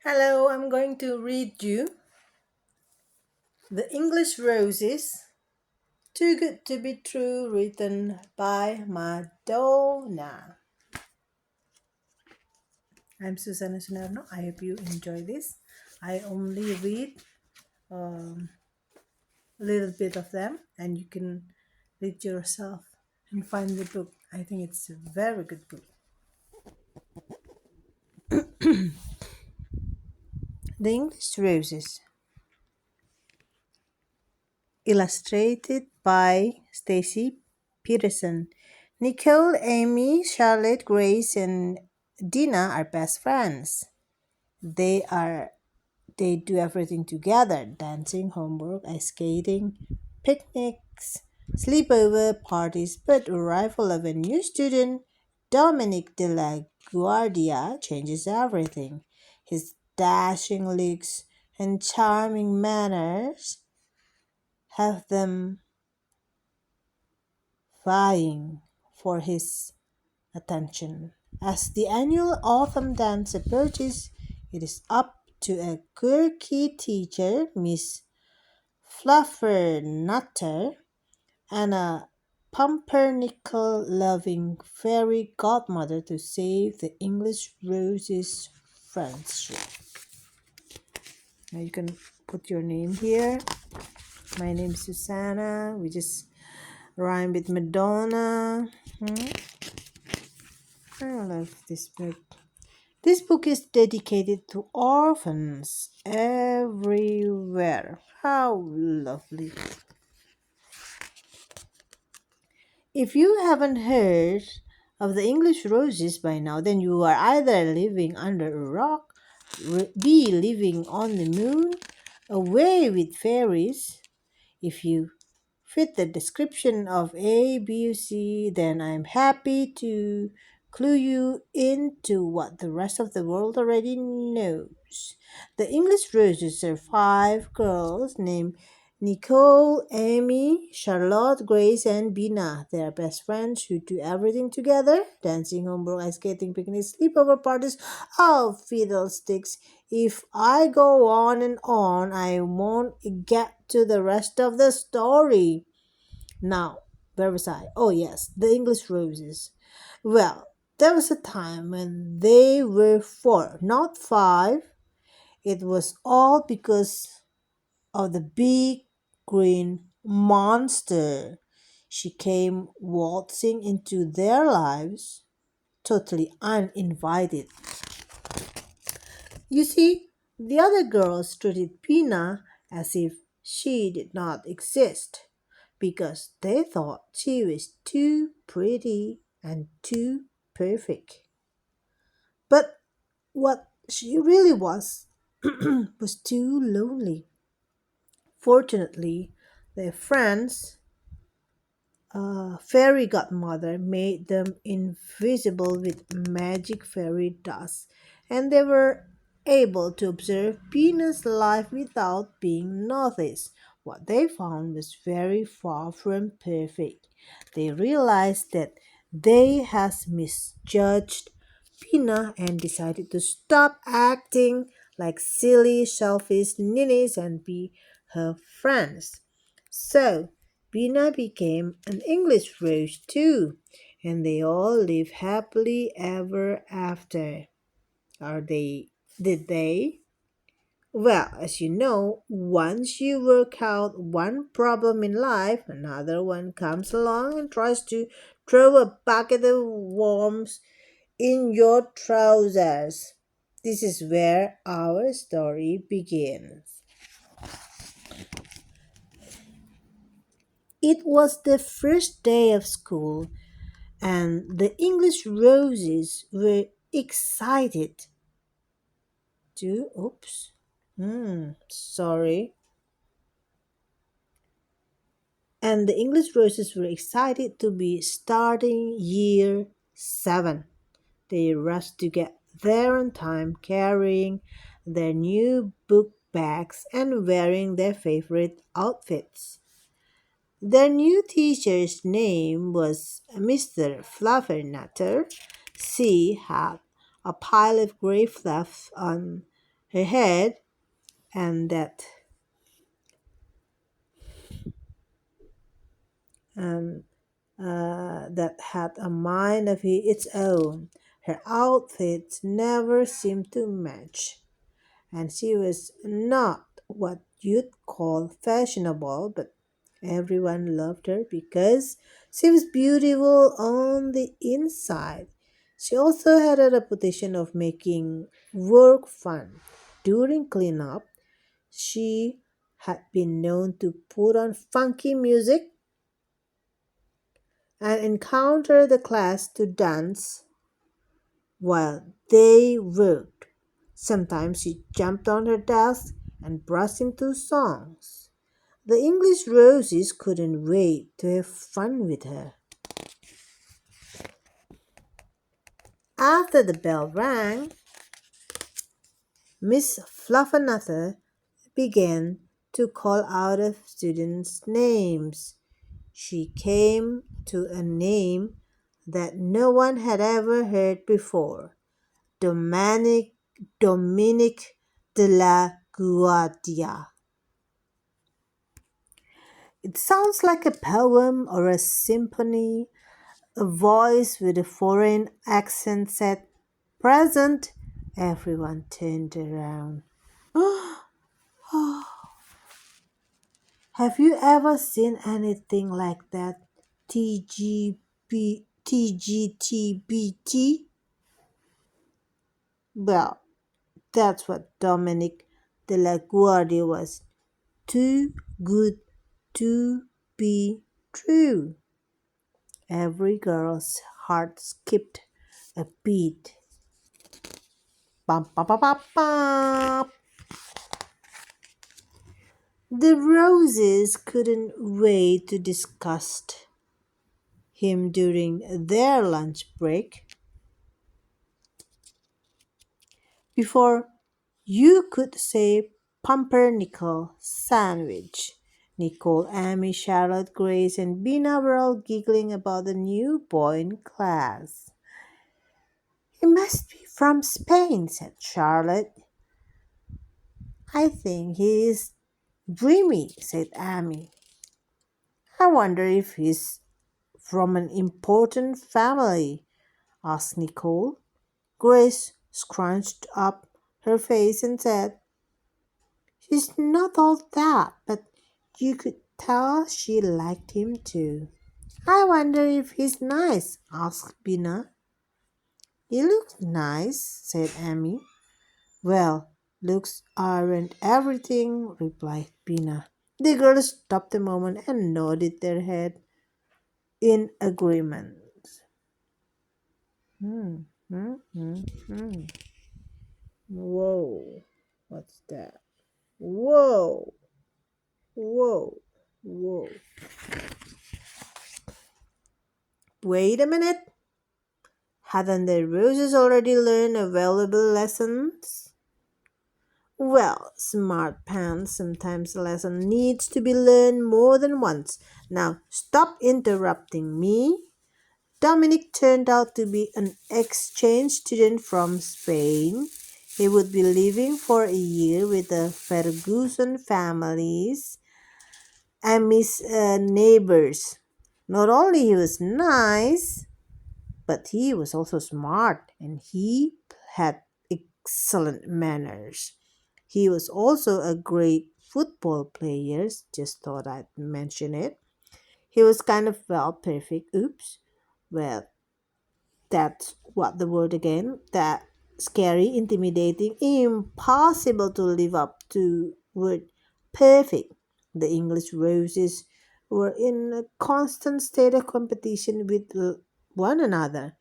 Hello, I'm going to read you The English Roses, Too Good to Be True, written by Madonna. I'm Susanna Sunerno. I hope you enjoy this. I only read a little bit of them, and you can read yourself and find the book. I think it's a very good book. The English Roses, illustrated by Stacy Peterson. Nicole, Amy, Charlotte, Grace, and Dina are best friends. They are they do everything together: dancing, homework, ice skating, picnics, sleepover parties. But arrival of a new student, Dominic de la Guardia, changes everything. His dashing looks and charming manners have them vying for his attention. As the annual autumn dance approaches, it is up to a quirky teacher, Miss Fluffernutter, and a pumpernickel loving fairy godmother to save the English Rose's friendship. Now you can put your name here. My name is Susanna. We just rhyme with Madonna. I love this book. This book is dedicated to orphans everywhere. How lovely. If you haven't heard of the English Roses by now, then you are either living under a rock, B, living on the moon, away with fairies. If you fit the description of A, B, C, then I'm happy to clue you into what the rest of the world already knows. The English Roses are five girls named Nicole, Amy, Charlotte, Grace, and Bina. They are best friends who do everything together: dancing, homework, ice skating, picnics, sleepover parties. Oh, fiddlesticks. If I go on and on, I won't get to the rest of the story. Now, where was I? Oh, yes, the English Roses. Well, there was a time when they were four, not five. It was all because of the big green monster. She came waltzing into their lives, totally uninvited. You see, the other girls treated Pina as if she did not exist because they thought she was too pretty and too perfect. But what she really was too lonely. Fortunately, their friends, fairy godmother, made them invisible with magic fairy dust, and they were able to observe Peanut's life without being noticed. What they found was very far from perfect. They realized that they had misjudged Pina and decided to stop acting like silly, selfish ninnies and be her friends. So, Bina became an English rose too, and they all live happily ever after. Are they? Did they? Well, as you know, once you work out one problem in life, another one comes along and tries to throw a bucket of worms in your trousers. This is where our story begins. It was the first day of school, and the English Roses were excited to. Oops. Sorry. And the English Roses were excited to be starting year 7. They rushed to get there on time, carrying their new book bags and wearing their favorite outfits. Their new teacher's name was Mr. Fluffernutter. She had a pile of gray fluff on her head, and um, that had a mind of its own. Her outfits never seemed to match, and she was not what you'd call fashionable, but everyone loved her because she was beautiful on the inside. She also had a reputation of making work fun. During cleanup, she had been known to put on funky music and encounter the class to dance while they worked. Sometimes she jumped on her desk and burst into songs. The English roses couldn't wait to have fun with her. After the bell rang, Miss Fluffernutter began to call out of students' names. She came to a name that no one had ever heard before. Dominic Dominic de la Guardia. It sounds like a poem or a symphony. A voice with a foreign accent said, "Present." Everyone turned around. Have you ever seen anything like that? TGTBT? Well, that's what Dominic de la Guardia was. Too good to be true. Every girl's heart skipped a beat. Bum, bum, bum, bum, bum. The roses couldn't wait to discuss him during their lunch break. Before you could say pumpernickel sandwich, Nicole, Amy, Charlotte, Grace, and Bina were all giggling about the new boy in class. "He must be from Spain," said Charlotte. "I think he is dreamy," said Amy. "I wonder if he's from an important family," asked Nicole. Grace scrunched up her face and said, "She's not all that, but you could tell she liked him too." "I wonder if he's nice," asked Bina. "He looks nice," said Amy. "Well, looks aren't everything," replied Bina. The girls stopped a moment and nodded their head in agreement. Hmm, hmm, hmm, hmm. Whoa, what's that? Whoa, whoa, whoa. Wait a minute. Hadn't the roses already learned a valuable lessons? Well, smart pants, sometimes a lesson needs to be learned more than once. Now, stop interrupting me. Dominic turned out to be an exchange student from Spain. He would be living for a year with the Ferguson families and his neighbors. Not only he was nice, but he was also smart and he had excellent manners. He was also a great football player. Just thought I'd mention it. He was kind of well perfect. Oops. Well, that's what the word again. That scary, intimidating, impossible to live up to word perfect. The English roses were in a constant state of competition with one another.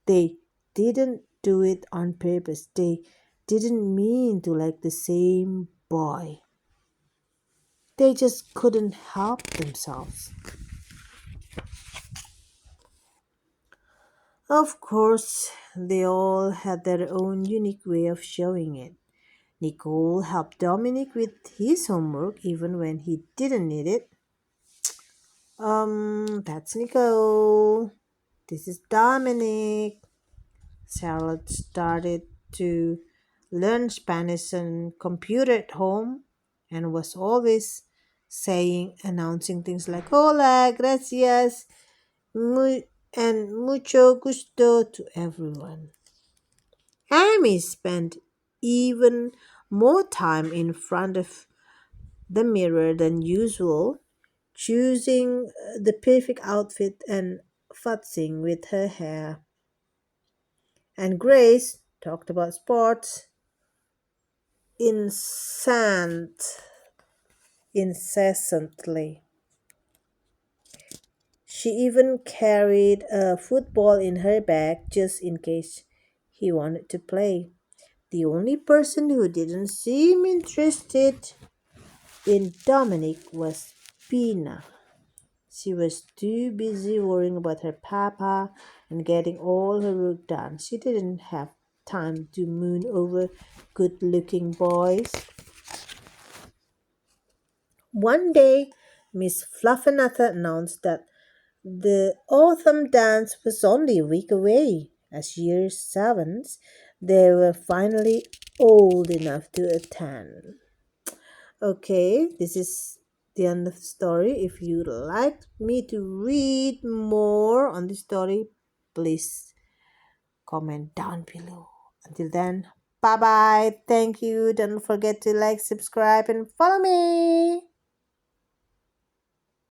They didn't do it on purpose. They didn't mean to like the same boy. They just couldn't help themselves. Of course, they all had their own unique way of showing it. Nicole helped Dominic with his homework even when he didn't need it. That's Nicole. This is Dominic. Charlotte started to learned Spanish and computer at home, and was always announcing things like hola, gracias, mu- and mucho gusto to everyone. Amy spent even more time in front of the mirror than usual, choosing the perfect outfit and futzing with her hair. And Grace talked about sports incessant, incessantly. She even carried a football in her bag just in case he wanted to play. The only person who didn't seem interested in Dominic was Pina. She was too busy worrying about her papa and getting all her work done. She didn't have time to moon over good looking boys. One day, Miss Fluffernutter announced that the autumn dance was only a week away. As year sevens, they were finally old enough to attend. Okay, this is the end of the story. If you'd like me to read more on this story, please comment down below. Until then, bye bye. Thank you. Don't forget to like, subscribe, and follow me.